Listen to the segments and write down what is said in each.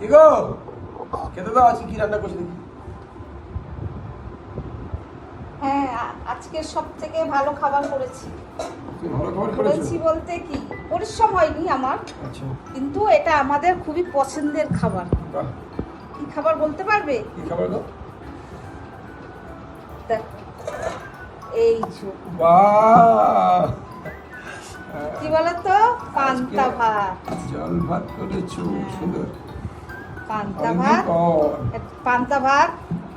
কি গো খেতে দাও, আজকে কি রান্না করছি দেখি। হ্যাঁ, আজকে সব থেকে ভালো খাবার করেছি। তুমি ভালো খাবার করেছি করেছো? বলতে কি, পরিশ্রম হয়নি আমার, আচ্ছা, কিন্তু এটা আমাদের খুবই পছন্দের খাবার। বাহ, কি খাবার বলতে পারবে? কি খাবার গো? দেখো, এই যে বাহ, কি বলতো, পান্তা ভাত। জল ভাত করেছো, সুন্দর। পান্তা অনেকদিন ভাত, পর। পান্তা ভাত।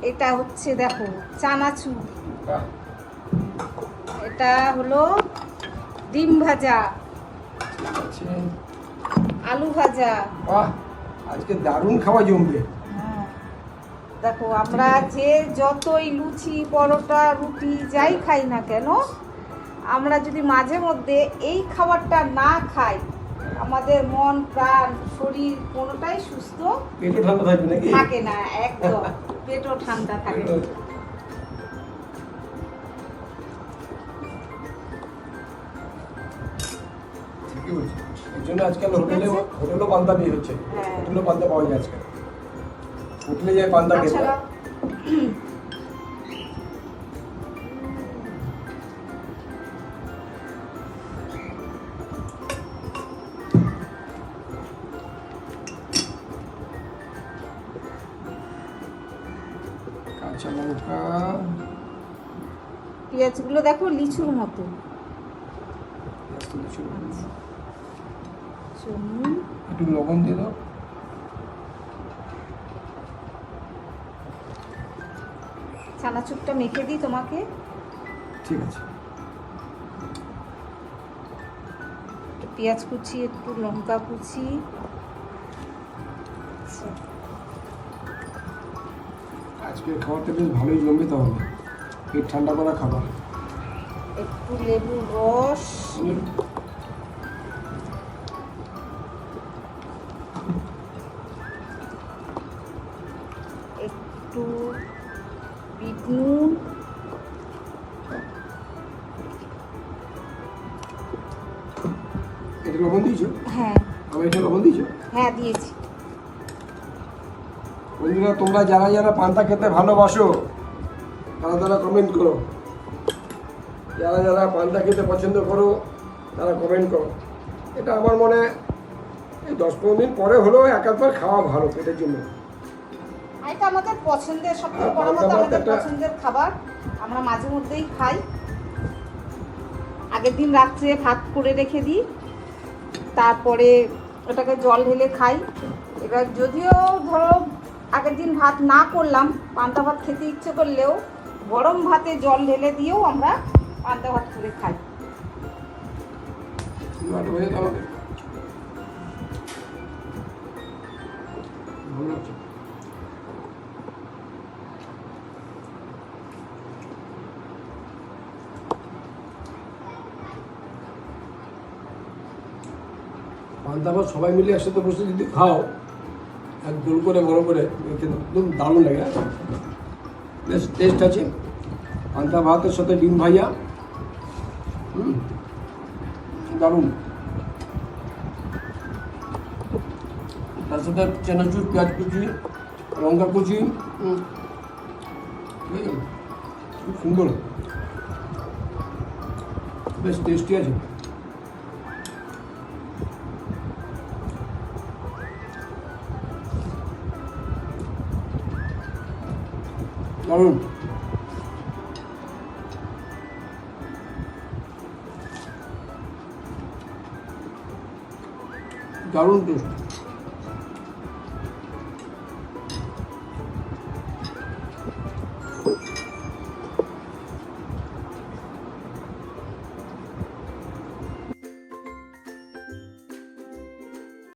এটা হচ্ছে দেখো চানাচুর, বাহ, এটা হলো ডিম ভাজা, ঠিক আছে। আলু ভাজা। বাহ, আজকে দারুণ খাওয়া জমবে। হ্যাঁ, দেখো আমরা যে যতই লুচি পরোটা রুটি যাই খাই না কেন, আমরা যদি মাঝে মধ্যে এই খাবারটা না খাই, আমাদের মন প্রাণ শরীর কোনোটাই সুস্থ পেটও ঠান্ডা থাকবে নাকি? থাকে না। একদম পেটও ঠান্ডা থাকে না। ঠিকই বলছি। এর জন্য আজকাল ঠিক হোটেলে আছে। হোটেলও পান্তা বিয়ে হচ্ছে। হ্যাঁ। হোটেলও পান্তা পাওয়া যায় আজকাল। হোটেলে যায় পান্তা খেতে। তাছাড়া কাঁচা লঙ্কা, পেঁয়াজগুলো দেখো লিচুর মতো। পেঁয়াজ তো কিছু না। চলুন, একটু লবণ দিয়ে দাও। চানাচুরটা মেখে দিই তোমাকে। ঠিক আছে। একটু পেঁয়াজ কুচি, একটু লঙ্কা কুচি। আচ্ছা, আজকের খাবারটা বেশ ভালোই জমবে তাহলে। পেট ঠান্ডা করা খাবার। একটু লেবুর রস, একটু বিট নুন, এটা লবণ দিয়েছো? হ্যাঁ আবার এটা লবণ দিয়েছো? হ্যাঁ দিয়েছি। বন্ধুরা, তোমরা যারা যারা পান্তা খেতে ভালোবাসো তারা তারা কমেন্ট করো। যারা যারা পান্তা খেতে পছন্দ করো তারা কমেন্ট করো। এটা আমার মনে হয় এই 10-15 দিন পরে হলেও এক একবার খাওয়া ভালো পেটের জন্য। আর এটা আমাদের পছন্দের, সবথেকে আর বড় পান্তা কথা ভাত আমাদের একটা- পছন্দের খাবার। আমরা মাঝে মধ্যেই খাই। আগের দিন রাত্রে ভাত করে রেখে দিই, তারপরে ওটাকে জল ঢেলে খাই। এবার যদিও ধরো আগের দিন ভাত না করলাম, পান্তা ভাত খেতে ইচ্ছে করলেও গরম ভাতে জল ঢেলে দিয়েও আমরা পান্তা ভাত করে খাই। ভালো হয়ে যাবে আমাদের। ভালো লাগছে। পান্তা ভাত সবাই মিলে একসাথে বসে যদি খাও, এক গোল করে বড় করে, খেতে একদম দারুণ লাগে। বেশ টেস্ট আছে। পান্তা ভাতের সাথে ডিম ভাজা, দারুণ। তার সাথে চানাচুর, পেঁয়াজ কুচি, লঙ্কা কুচি, খুব সুন্দর, বেশ টেস্টি আছে। দারুণ। দারুণ টেস্ট।